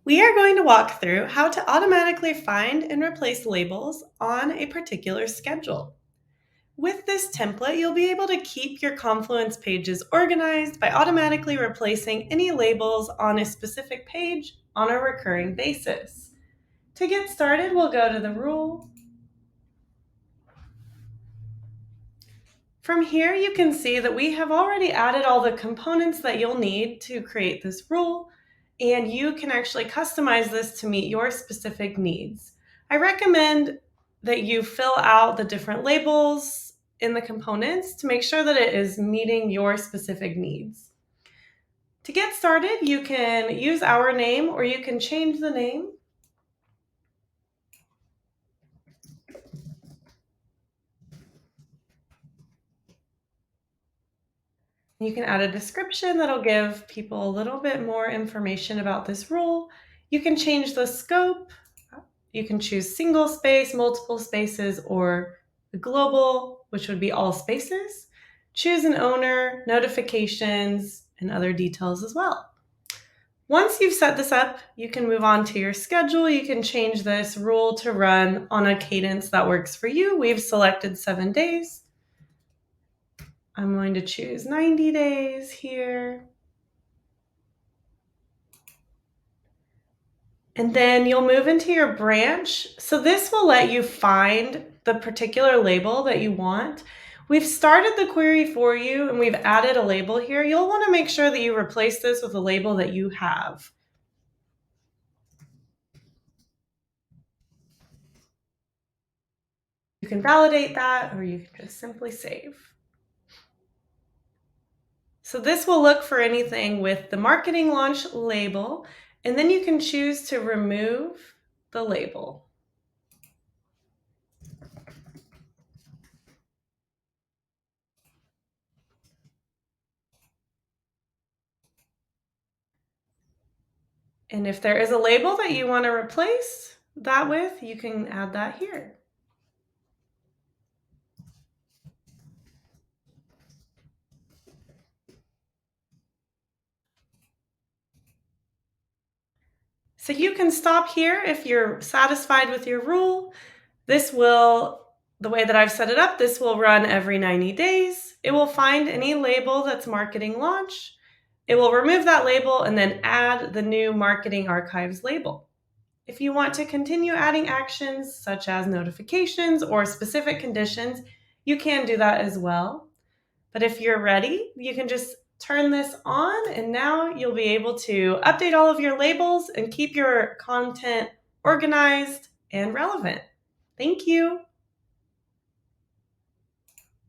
We are going to walk through how to automatically find and replace labels on a particular schedule. With this template, you'll be able to keep your Confluence pages organized by automatically replacing any labels on a specific page on a recurring basis. To get started, we'll go to the rule. From here, you can see that we have already added all the components that you'll need to create this rule, and you can actually customize this to meet your specific needs. I recommend that you fill out the different labels in the components to make sure that it is meeting your specific needs. To get started, you can use our name or you can change the name. You can add a description that'll give people a little bit more information about this rule. You can change the scope. You can choose single space, multiple spaces, or the global, which would be all spaces. Choose an owner, notifications, and other details as well. Once you've set this up, you can move on to your schedule. You can change this rule to run on a cadence that works for you. We've selected 7 days. I'm going to choose 90 days here. And then you'll move into your branch. So this will let you find the particular label that you want. We've started the query for you and we've added a label here. You'll want to make sure that you replace this with a label that you have. You can validate that or you can just simply save. So this will look for anything with the marketing launch label, and then you can choose to remove the label. And if there is a label that you want to replace that with, you can add that here. So you can stop here if you're satisfied with your rule. This will, the way that I've set it up, this will run every 90 days. It will find any label that's marketing launch. It will remove that label and then add the new marketing archives label. If you want to continue adding actions such as notifications or specific conditions, you can do that as well. But if you're ready, you can just turn this on and now you'll be able to update all of your labels and keep your content organized and relevant. Thank you.